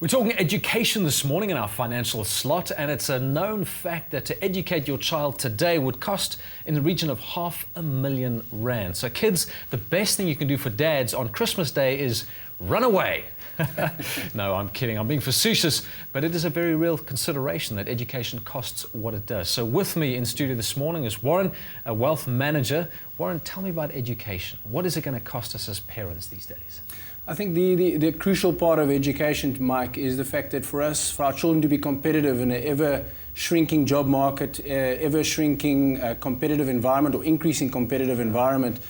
We're talking education this morning in our financial slot, and it's a known fact that to educate your child today would cost in the region of R500,000. So kids, the best thing you can do for dads on Christmas Day is run away. No, I'm kidding. I'm being facetious, but it is a very real consideration that education costs what it does. So with me in studio this morning is Warren, a wealth manager. Warren, tell me about education. What is it going to cost us as parents these days? I think the crucial part of education, Mike, is the fact that for us, for our children to be competitive in an ever-shrinking job market, ever-shrinking competitive environment or increasing competitive environment,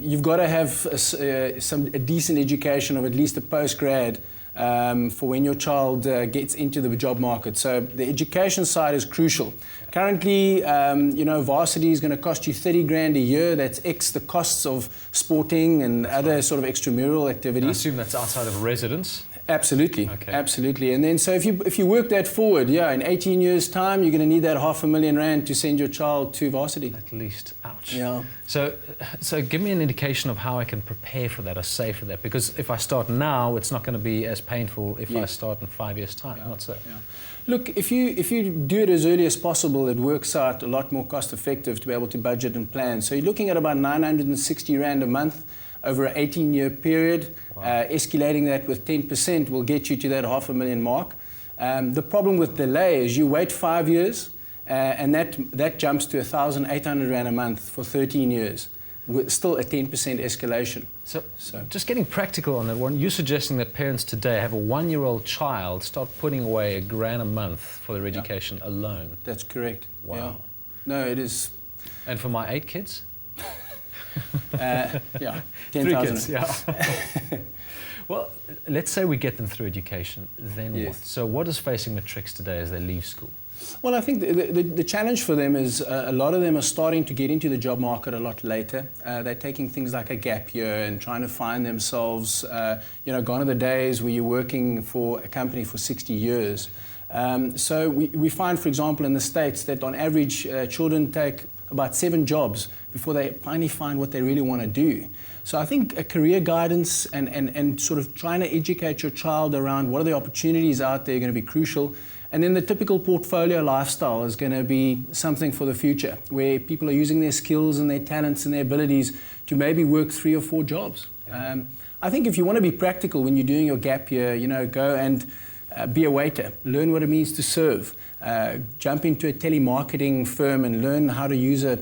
you've got to have a decent education of at least a post-grad for when your child gets into the job market. So the education side is crucial. Currently, varsity is going to cost you 30 grand a year. That's X the costs of sporting and other sort of extramural activities. I assume that's outside of residence? Absolutely, okay. Absolutely. And then so if you work that forward, in 18 years' time, you're going to need that R500,000 to send your child to varsity. At least, ouch. Yeah. So give me an indication of how I can prepare for that or save for that, because if I start now, it's not going to be as painful if I start in 5 years' time. Not so. Yeah. Look, if you do it as early as possible, it works out a lot more cost effective to be able to budget and plan. So you're looking at about 960 Rand a month over an 18-year period. Wow. Escalating that with 10% will get you to that R500,000 mark. The problem with delay is you wait 5 years and that jumps to 1,800 Rand a month for 13 years. With still a 10% escalation. So just getting practical on that one, you're suggesting that parents today have a 1-year-old child start putting away £1,000 a month for their education alone. That's correct. Wow. Yeah. No, it is. And for my 8 kids? 10,000. 3 kids, yeah. Well, let's say we get them through education, then what? So what is facing matrics today as they leave school? Well, I think the challenge for them is a lot of them are starting to get into the job market a lot later. They're taking things like a gap year and trying to find themselves, gone are the days where you're working for a company for 60 years. So we find, for example, in the States that on average children take about 7 jobs before they finally find what they really want to do. So I think a career guidance and sort of trying to educate your child around what are the opportunities out there are going to be crucial. And then the typical portfolio lifestyle is going to be something for the future, where people are using their skills and their talents and their abilities to maybe work 3 or 4 jobs. I think if you want to be practical when you're doing your gap year, go and be a waiter, learn what it means to serve, jump into a telemarketing firm and learn how to use a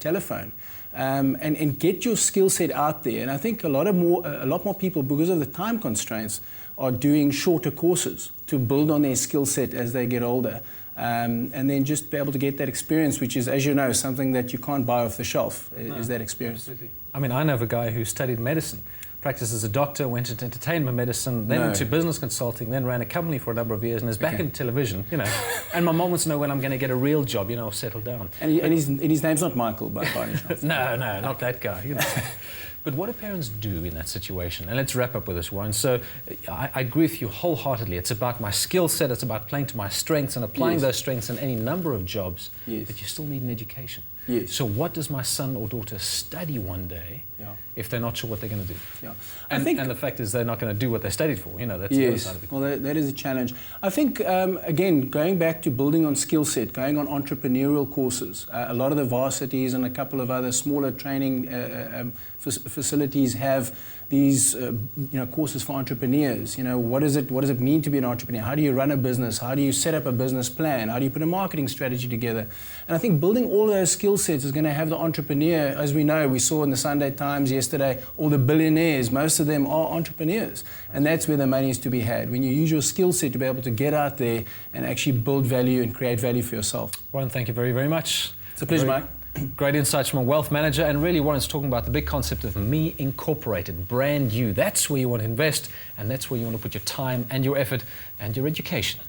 telephone. And get your skill set out there. And I think a lot more people, because of the time constraints, are doing shorter courses to build on their skill set as they get older. And then just be able to get that experience, which is, as you know, something that you can't buy off the shelf, is that experience. Absolutely. I mean, I know of a guy who studied medicine, practiced as a doctor, went into entertainment medicine, then into business consulting, then ran a company for a number of years and is back in television, And my mom wants to know when I'm going to get a real job, settle down. And his name's not Michael, by any chance. No, not that guy, But what do parents do in that situation? And let's wrap up with this one. So I agree with you wholeheartedly. It's about my skill set. It's about playing to my strengths and applying those strengths in any number of jobs. But you still need an education. So what does my son or daughter study one day if they're not sure what they're going to do? And the fact is they're not going to do what they studied for. That's the other side of it. Well, that is a challenge. I think, again, going back to building on skill set, going on entrepreneurial courses, a lot of the varsities and a couple of other smaller training facilities have these courses for entrepreneurs. What does it mean to be an entrepreneur? How do you run a business? How do you set up a business plan? How do you put a marketing strategy together? And I think building all those skill sets is going to have the entrepreneur, as we know, we saw in the Sunday Times yesterday, all the billionaires, most of them are entrepreneurs. And that's where the money is to be had, when you use your skill set to be able to get out there and actually build value and create value for yourself. Warren, thank you very, very much. It's a pleasure, Mike. Great insights from a wealth manager, and really Warren's talking about the big concept of Me Incorporated, brand new. That's where you want to invest, and that's where you want to put your time and your effort and your education.